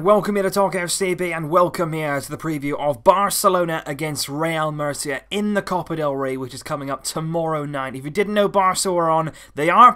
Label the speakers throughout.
Speaker 1: welcome here to Talk FCB and welcome here to the preview of Barcelona against Real Murcia in the Copa del Rey, which is coming up tomorrow night. If you didn't know Barca were on, they are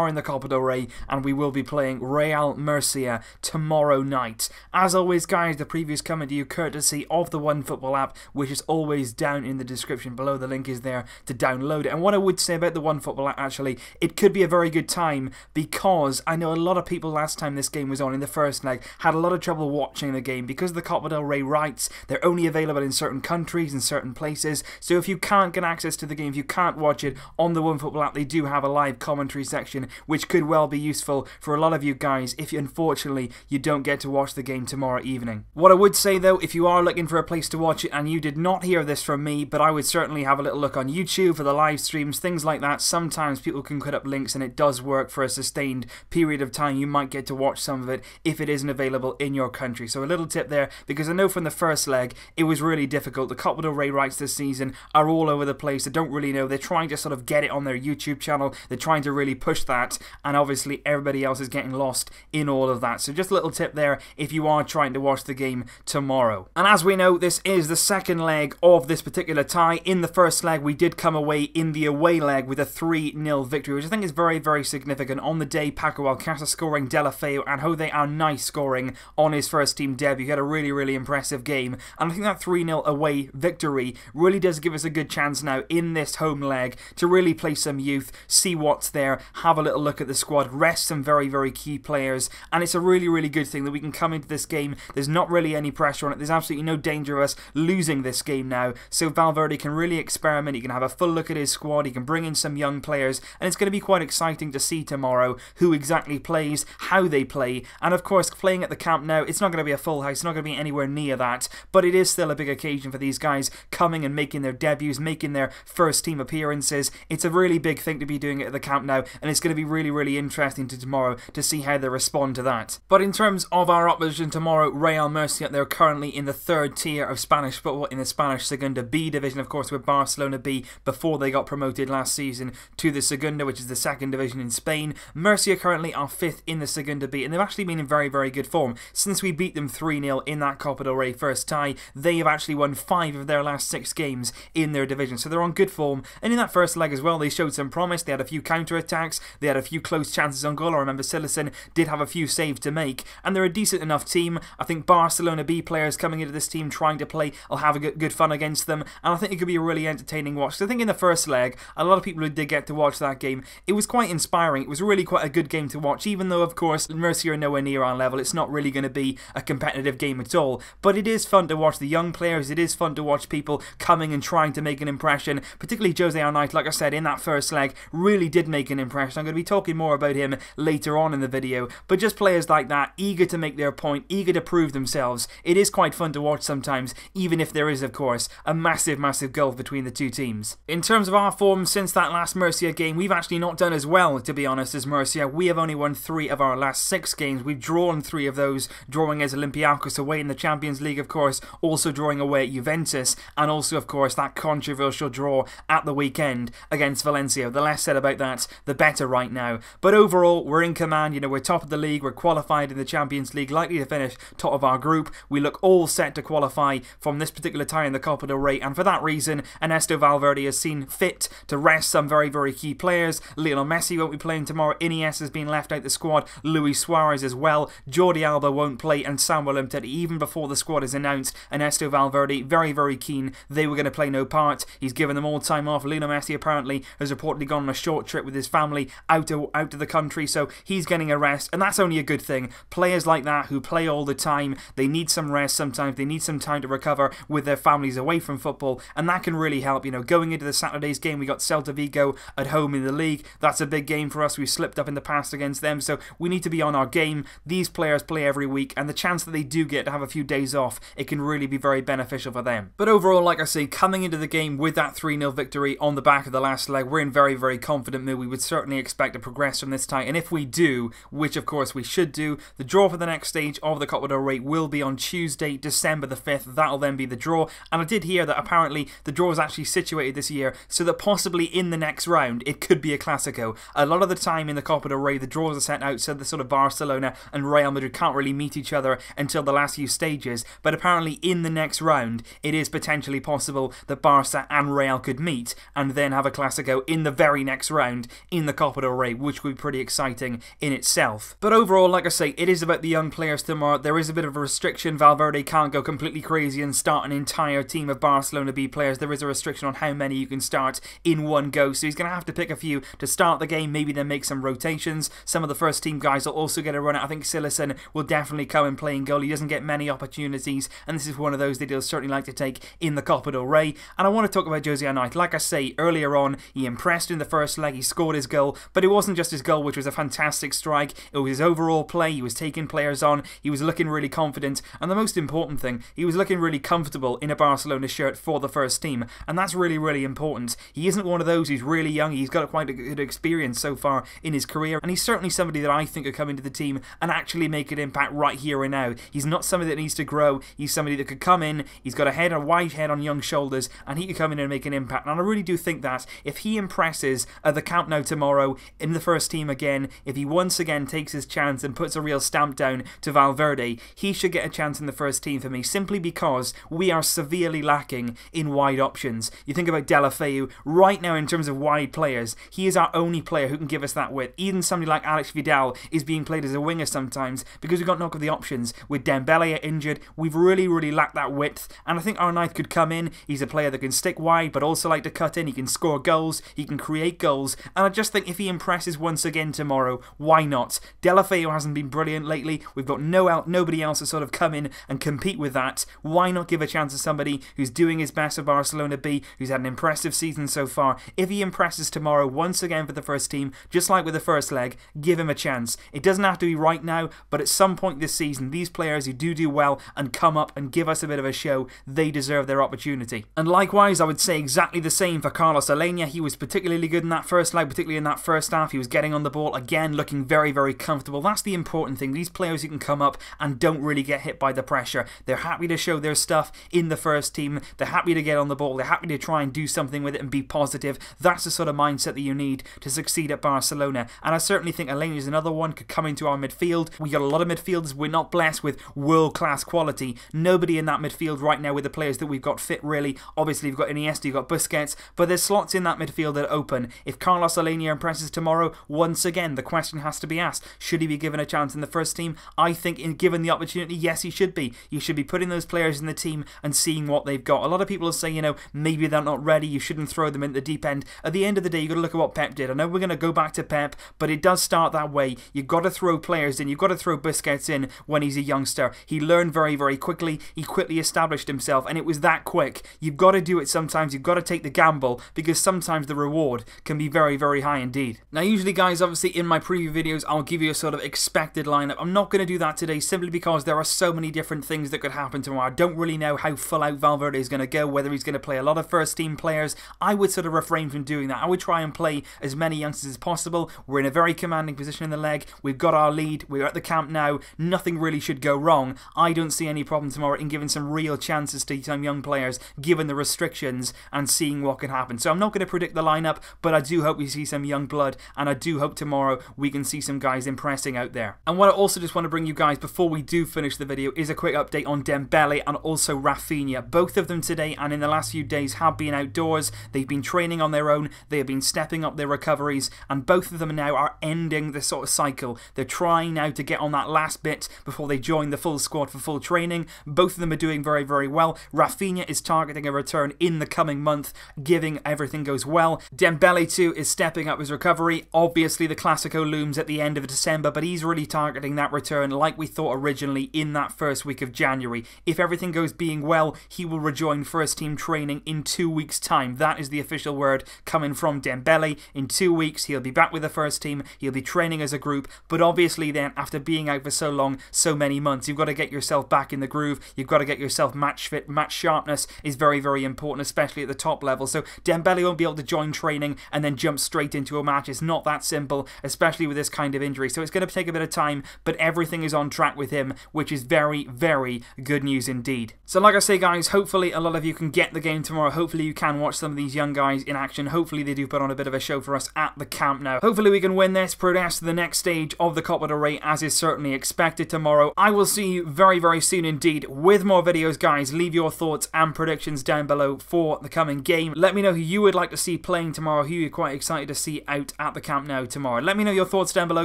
Speaker 1: in the Copa del Rey, and we will be playing Real Murcia tomorrow night. As always guys, the preview is coming to you courtesy of the OneFootball app, which is always down in the description below. The link is there to download it. And what I would say about the OneFootball app, actually, it could be a very good time, because I know a lot of people last time this game was on in the first leg had a lot of trouble watching the game because the Copa del Rey rights, they're only available in certain countries and certain places. So if you can't get access to the game, if you can't watch it on the OneFootball app, they do have a live commentary section, which could well be useful for a lot of you guys if unfortunately you don't get to watch the game tomorrow evening. What I would say though, if you are looking for a place to watch it and you did not hear this from me, but I would certainly have a little look on YouTube for the live streams, things like that. Sometimes people can put up links and it does work for a sustained period of time. You might get to watch some of it if it isn't available in your country. So a little tip there, because I know from the first leg it was really difficult. The Copa del Rey rights this season are all over the place. They don't really know. They're trying to sort of get it on their YouTube channel. They're trying to really push that, and obviously everybody else is getting lost in all of that. So just a little tip there if you are trying to watch the game tomorrow. And as we know, this is the second leg of this particular tie. In the first leg we did come away in the away leg with a 3-0 victory, which I think is very, very significant. On the day, Paco Alcácer scoring, Deulofeu and Jose Arnaiz scoring on his first team debut. He had a really, really impressive game, and I think that 3-0 away victory really does give us a good chance now in this home leg to really play some youth, see what's there, have a little look at the squad, rest some very, very key players, and it's a really, really good thing that we can come into this game. There's not really any pressure on it. There's absolutely no danger of us losing this game now, so Valverde can really experiment. He can have a full look at his squad, he can bring in some young players, and it's going to be quite exciting to see tomorrow who exactly plays, how they play, and of course playing at the Camp Nou, it's not going to be a full house, it's not going to be anywhere near that, but it is still a big occasion for these guys coming and making their debuts, making their first team appearances. It's a really big thing to be doing it at the Camp Nou, and it's going to be really, really interesting to tomorrow to see how they respond to that. But in terms of our opposition tomorrow, Real Murcia, they're currently in the third tier of Spanish football in the Spanish Segunda B division, of course, with Barcelona B before they got promoted last season to the Segunda, which is the second division in Spain. Murcia currently are fifth in the Segunda B, and they've actually been in very, very good form. Since we beat them 3-0 in that Copa del Rey first tie, they have actually won 5 of their last 6 games in their division, so they're on good form. And in that first leg as well, they showed some promise. They had a few counter-attacks, they had a few close chances on goal. I remember Silicen did have a few saves to make, and they're a decent enough team. I think Barcelona B players coming into this team trying to play will have a good fun against them, and I think it could be a really entertaining watch. So I think in the first leg, a lot of people who did get to watch that game, it was quite inspiring. It was really quite a good game to watch, even though of course Murcia are nowhere near our level. It's not really going to be a competitive game at all, but it is fun to watch the young players. It is fun to watch people coming and trying to make an impression, particularly Jose Arnaiz, like I said, in that first leg really did make an impression. I'm going to be talking more about him later on in the video, but just players like that, eager to make their point, eager to prove themselves. It is quite fun to watch sometimes, even if there is of course a massive, massive gulf between the two teams. In terms of our form since that last Murcia game, we've actually not done as well, to be honest, as Murcia. We have only won 3 of our last 6 games. We've drawn 3 of those, drawing as Olympiacos away in the Champions League, of course, also drawing away at Juventus, and also of course that controversial draw at the weekend against Valencia. The less said about that, the better right now. But overall, we're in command. You know, we're top of the league, we're qualified in the Champions League, likely to finish top of our group. We look all set to qualify from this particular tie in the Copa del Rey, and for that reason, Ernesto Valverde has seen fit to rest some very, very key players. Lionel Messi won't be playing tomorrow, Iniesta has been left out the squad, Luis Suarez as well, Jordi Alba won't play, and Samuel Umtiti. Even before the squad is announced, Ernesto Valverde very, very keen they were going to play no part. He's given them all time off. Lionel Messi apparently has reportedly gone on a short trip with his family out of the country, so he's getting a rest, and that's only a good thing. Players like that who play all the time, they need some rest sometimes, they need some time to recover with their families away from football, and that can really help. You know, going into the Saturday's game, we got Celta Vigo at home in the league. That's a big game for us. We've slipped up in the past against them, so we need to be on our game. These players play every week, and the chance that they do get to have a few days off, it can really be very beneficial for them. But overall, like I say, coming into the game with that 3-0 victory on the back of the last leg, we're in very, very confident mood. We would certainly expect to progress from this tie, and if we do, which of course we should do, the draw for the next stage of the Copa del Rey will be on Tuesday, December the 5th. That'll then be the draw, and I did hear that apparently the draw is actually situated this year so that possibly in the next round it could be a Clasico. A lot of the time in the Copa del Rey, the draws are set out so the sort of Barcelona and Real Madrid can't really really meet each other until the last few stages, but apparently in the next round it is potentially possible that Barca and Real could meet and then have a Clásico in the very next round in the Copa del Rey, which would be pretty exciting in itself. But overall, like I say, it is about the young players tomorrow. There is a bit of a restriction. Valverde can't go completely crazy and start an entire team of Barcelona B players. There is a restriction on how many you can start in one go, so he's going to have to pick a few to start the game, maybe then make some rotations. Some of the first team guys will also get a run. I think Silesen will definitely come and play in goal. He doesn't get many opportunities, and this is one of those that he'll certainly like to take in the Copa del Rey. And I want to talk about Jose Knight. Like I say, earlier on, he impressed in the first leg, he scored his goal, but it wasn't just his goal, which was a fantastic strike. It was his overall play. He was taking players on, he was looking really confident, and the most important thing, he was looking really comfortable in a Barcelona shirt for the first team, and that's really, really important. He isn't one of those who's really young. He's got quite a good experience so far in his career, and he's certainly somebody that I think could come into the team and actually make an impact right here and now. He's not somebody that needs to grow. He's somebody that could come in, he's got a wide head on young shoulders, and he could come in and make an impact. And I really do think that if he impresses at the Camp Nou tomorrow in the first team again, if he once again takes his chance and puts a real stamp down to Valverde, he should get a chance in the first team for me, simply because we are severely lacking in wide options. You think about Deulofeu, right now in terms of wide players, he is our only player who can give us that width. Even somebody like Alex Vidal is being played as a winger sometimes because we've got knock of the options. With Dembele injured, we've really lacked that width, and I think Arnaud could come in. He's a player that can stick wide but also like to cut in. He can score goals, he can create goals, and I just think if he impresses once again tomorrow, why not? Deulofeu hasn't been brilliant lately. We've got nobody else to sort of come in and compete with that. Why not give a chance to somebody who's doing his best for Barcelona B, who's had an impressive season so far? If he impresses tomorrow once again for the first team, just like with the first leg, give him a chance. It doesn't have to be right now, but at some point this season, these players who do well and come up and give us a bit of a show, they deserve their opportunity. And likewise, I would say exactly the same for Carlos Alenia. He was particularly good in that first leg, particularly in that first half. He was getting on the ball again, looking very comfortable. That's the important thing. These players who can come up and don't really get hit by the pressure. They're happy to show their stuff in the first team. They're happy to get on the ball. They're happy to try and do something with it and be positive. That's the sort of mindset that you need to succeed at Barcelona. And I certainly think Alenia is another one, could come into our midfield. We got a lot of midfielders. We're not blessed with world-class quality. Nobody in that midfield right now with the players that we've got fit, really. Obviously, you've got Iniesta, you've got Busquets, but there's slots in that midfield that are open. If Carlos Alenia impresses tomorrow, once again, the question has to be asked, should he be given a chance in the first team? I think given the opportunity, yes, he should be. You should be putting those players in the team and seeing what they've got. A lot of people will say, you know, maybe they're not ready, you shouldn't throw them in the deep end. At the end of the day, you've got to look at what Pep did. I know we're going to go back to Pep, but it does start that way. You've got to throw players in. You've got to throw Busquets in when he's a youngster. He learned very quickly. He quickly established himself, and it was that quick. You've got to do it sometimes. You've got to take the gamble, because sometimes the reward can be very high indeed. Now, usually, guys, obviously in my preview videos, I'll give you a sort of expected lineup. I'm not going to do that today, simply because there are so many different things that could happen tomorrow. I don't really know how full out Valverde is going to go, whether he's going to play a lot of first team players. I would sort of refrain from doing that. I would try and play as many youngsters as possible. We're in a very commanding position in the leg. We've got our lead. We're at the Camp Nou. Nothing really should go wrong. I don't see any problem tomorrow in giving some real chances to some young players, given the restrictions, and seeing what can happen. So I'm not going to predict the lineup, but I do hope we see some young blood, and I do hope tomorrow we can see some guys impressing out there. And what I also just want to bring you guys before we do finish the video is a quick update on Dembele and also Rafinha. Both of them today and in the last few days have been outdoors. They've been training on their own. They have been stepping up their recoveries, and both of them now are ending this sort of cycle. They're trying now to get on that last bit before they join the full squad for full training. Both of them are doing very well. Rafinha is targeting a return in the coming month, giving everything goes well. Dembele too is stepping up his recovery. Obviously the Clásico looms at the end of December, but he's really targeting that return like we thought originally in that first week of January. If everything goes being well, he will rejoin first team training in 2 weeks' time. That is the official word coming from Dembele. In 2 weeks he'll be back with the first team. He'll be training as a group, but obviously then after being out for so long, so many months, you've got to get yourself back in the groove. You've got to get yourself match fit. Match sharpness is very important, especially at the top level. So Dembele won't be able to join training and then jump straight into a match. It's not that simple, especially with this kind of injury. So it's going to take a bit of time, but everything is on track with him, which is very good news indeed. So like I say, guys, hopefully a lot of you can get the game tomorrow. Hopefully you can watch some of these young guys in action. Hopefully they do put on a bit of a show for us at the Camp Nou. Hopefully we can win this, progress to the next stage of the Copa del Rey as is certainly expected. expected tomorrow. I will see you very, very soon indeed with more videos, guys. Leave your thoughts and predictions down below for the coming game. Let me know who you would like to see playing tomorrow, who you're quite excited to see out at the Camp Nou tomorrow. Let me know your thoughts down below,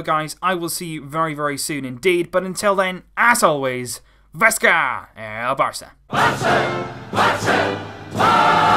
Speaker 1: guys. I will see you very, very soon indeed. But until then, as always, Vesca el Barça. Barça! Barça!